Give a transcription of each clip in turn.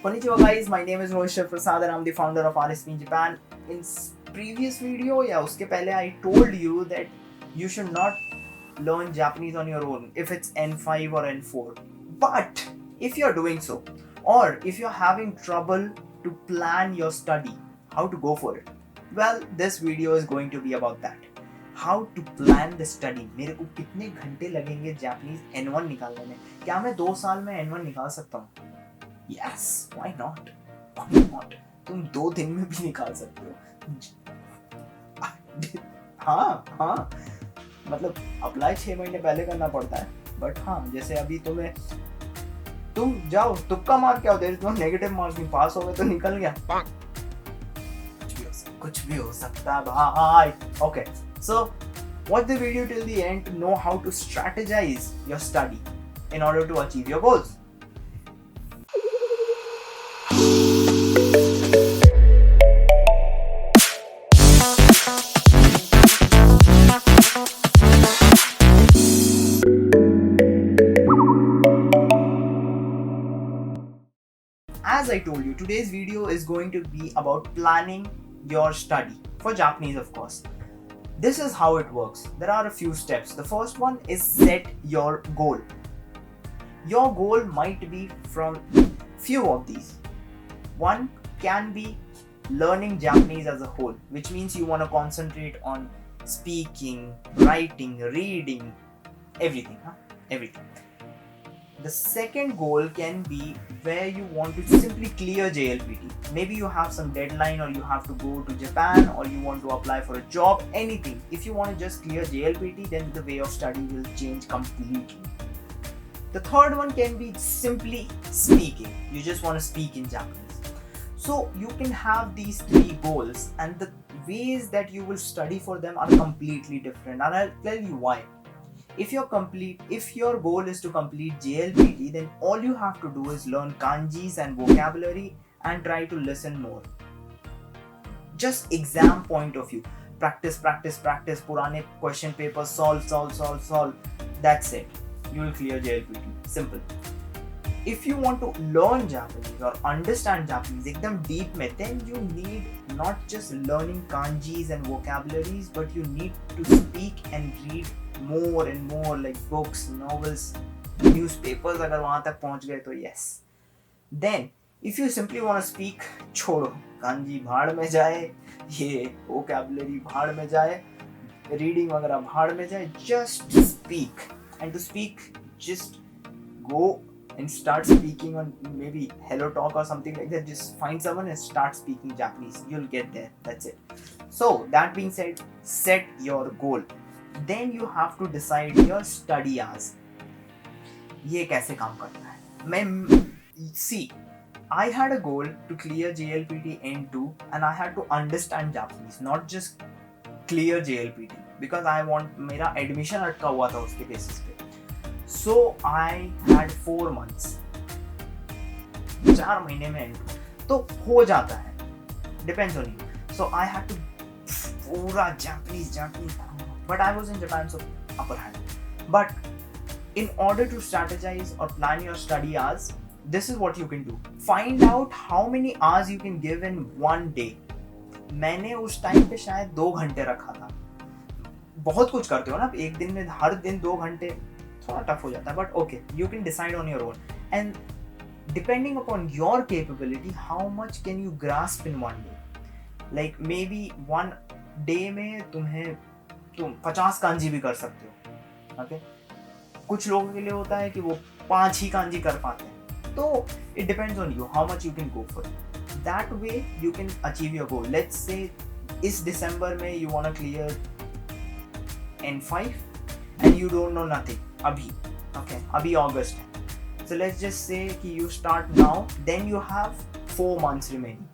Konnichiwa guys, my name is Rohit Prasad and I'm the founder of RSP in Japan. In previous video या उसके पहले I told you that you should not learn Japanese on your own if it's N5 or N4. But if you're doing so, or if you're having trouble to plan your study, how to go for it? Well, this video is going to be about that. How to plan the study. मेरे को कितने घंटे लगेंगे Japanese N1 निकालने में? क्या मैं 2 साल में N1 निकाल सकता हूँ? Yes, why not? Why not? तुम 2 दिन में भी निकाल सकते हो. हाँ मतलब अप्लाई 6 महीने पहले करना पड़ता है, बट हाँ जैसे अभी तुम जाओ तुक्का मार के आओ, there is no negative marks, नहीं पास हो गए तो निकल गया. कुछ भी हो सकता है भाई. Okay, so watch the video till the end to know how to strategize your study in order to achieve your goals. As I told you, today's video is going to be about planning your study for Japanese, of course. This is how it works. There are a few steps. The first one is set your goal. Your goal might be from few of these. One can be learning Japanese as a whole, which means you want to concentrate on speaking, writing, reading, everything. Everything. The second goal can be where you want to simply clear JLPT. Maybe you have some deadline, or you have to go to Japan, or you want to apply for a job, anything. If you want to just clear JLPT, then the way of study will change completely. The third one can be simply speaking. You just want to speak in Japanese. So you can have these 3 goals, and the ways that you will study for them are completely different, and I'll tell you why. If your goal is to complete JLPT, then all you have to do is learn kanjis and vocabulary and try to listen more. Just exam point of view. Practice. Purane question papers, solve. That's it. You will clear JLPT. Simple. If you want to learn Japanese or understand Japanese ekdam deep mein, then you need not just learning kanjis and vocabularies, but you need to speak and read more and more, like books, novels, newspapers. अगर वहाँ तक पहुँच गए तो yes. Then if you simply want to speak, छोड़ो, kanji भाड़ में जाए, ये vocabulary भाड़ में जाए, reading वगैरह भाड़ में जाए. Just speak, and to speak, just go and start speaking on maybe Hello Talk or something like that. Just find someone and start speaking Japanese. You'll get there. That's it. So that being said, set your goal. Then you have to decide your study hours. ये कैसे काम करता है? See, I had a goal to clear JLPT N2, and I had to understand Japanese, not just clear JLPT, because मेरा admission अटका हुआ था उसके basis पे. So I had 4 months. 4 महीने में N2 तो हो जाता है. Depends on you. So I had to पूरा Japanese. But I was in Japan, so upper hand. But in order to strategize or plan your study hours, this is what you can do. Find out how many hours you can give in one day. मैंने उस time पे शायद 2 घंटे रखा था. बहुत कुछ करते हो ना आप एक दिन में, हर दिन 2 घंटे थोड़ा टफ हो जाता है, but okay, you can decide on your own. And depending upon your capability, how much can you grasp in one day? Like maybe one day में तुम 50 कांजी भी कर सकते हो. ओके, कुछ लोगों के लिए होता है कि वो 5 ही कांजी कर पाते हैं. तो it depends on you how much you can go for it. That way you can achieve your goal. Let's say इस दिसंबर में you want to clear N5 and you don't know nothing अभी. Okay, अभी अगस्त है. So let's just say कि you start now, then you have 4 months remaining.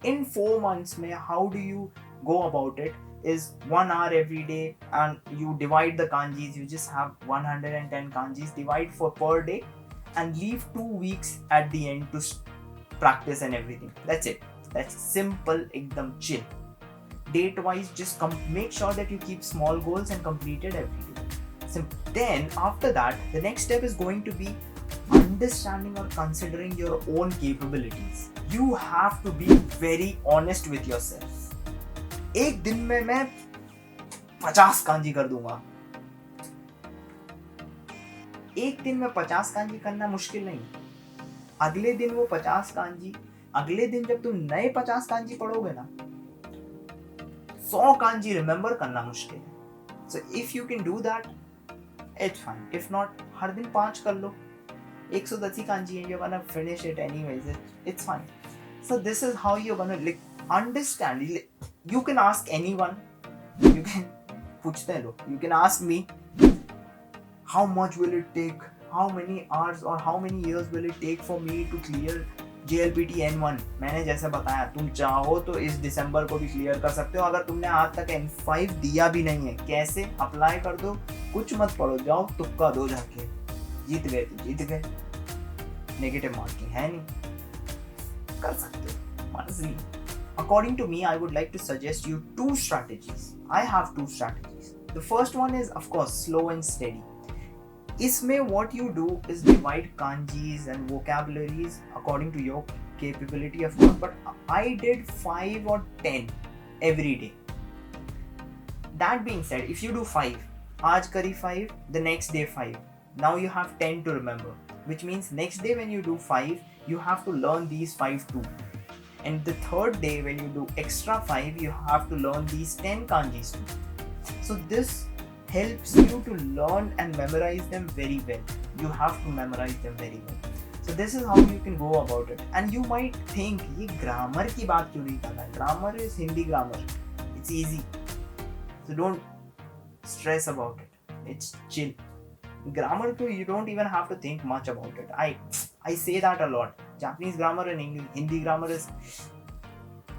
In 4 months में how do you go about it? Is 1 hour every day, and you divide the kanjis. You just have 110 kanjis, divide for per day, and leave 2 weeks at the end to practice and everything. That's it. That's simple, ekdam chill. Date wise, just make sure that you keep small goals and complete it every day. Simple. Then after that, the next step is going to be understanding or considering your own capabilities. You have to be very honest with yourself. एक दिन में मैं 50 कांजी कर दूंगा. एक दिन में 50 कांजी करना मुश्किल नहीं. अगले दिन वो 50 कांजी, अगले दिन जब तुम नए 50 कांजी पढ़ोगे ना, 100 कांजी रिमेंबर करना मुश्किल है. So if you can do that, it's fine. If not, हर दिन 5 कर लो. 110 ही कांजी है, you're gonna finish it anyways. It's fine. So this is how you're gonna understand. You can ask anyone. You can पूछते हैं लोग. You can ask me. How much will it take? How many hours or how many years will it take for me to clear JLPT N1? मैंने जैसे बताया, तुम चाहो तो इस दिसंबर को भी क्लियर कर सकते हो. अगर तुमने आज तक N5 दिया भी नहीं है, कैसे अप्लाई कर दो, कुछ मत पढ़ो, जाओ तुक्का दो जाके. जीत गए तो जीत गए. नेगेटिव मार्किंग है नहीं, कर सकते हो मर्जी. According to me, I would like to suggest you 2 strategies. I have 2 strategies. The first one is of course slow and steady. इसमें what you do is divide kanjis and vocabularies according to your capability of course, but I did 5 or 10 every day. That being said, if you do 5, आज करी 5, the next day 5, now you have 10 to remember, which means next day when you do 5, you have to learn these 5 too. And the third day when you do extra 5, you have to learn these 10 kanjis too. So this helps you to learn and memorize them very well. You have to memorize them very well. So this is how you can go about it. And you might think, ये grammar की बात क्यों नहीं कर रहा है? Grammar is Hindi grammar. It's easy. So don't stress about it. It's chill. Grammar too, you don't even have to think much about it. I say that a lot. Japanese grammar and English, Hindi grammar is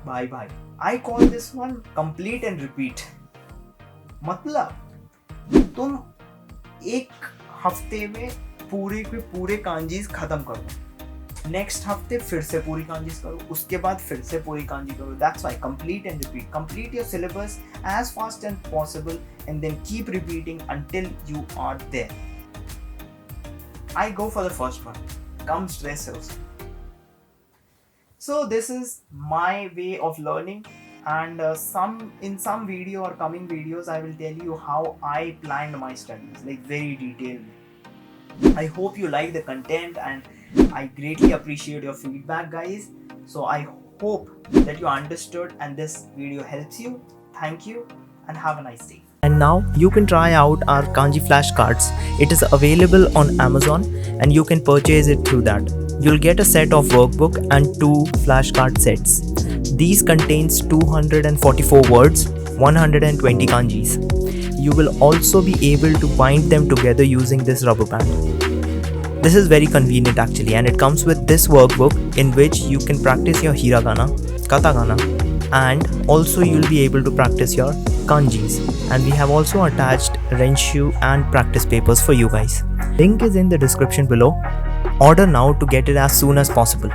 bye. I call this one complete and repeat. मतलब तुम एक हफ्ते में पूरे के पूरे कांजीज खत्म करो, नेक्स्ट हफ्ते फिर से पूरी कांजीज करो, उसके बाद फिर से पूरी कांजी करो. That's why complete and repeat. Complete your syllabus as fast and possible and then keep repeating until you are there. I go for the first one. कम स्ट्रेस है उसमें. So this is my way of learning. And in some video or coming videos I will tell you how I planned my studies, like very detailed. I hope you like the content and I greatly appreciate your feedback, guys. So I hope that you understood and this video helps you. Thank you and have a nice day. And now you can try out our kanji flashcards. It is available on Amazon and you can purchase it through that. You'll get a set of workbook and 2 flashcard sets. These contains 244 words, 120 kanjis. You will also be able to bind them together using this rubber band. This is very convenient actually, and it comes with this workbook in which you can practice your hiragana, katakana, and also you'll be able to practice your kanjis. And we have also attached renshu and practice papers for you guys. Link is in the description below. Order now to get it as soon as possible.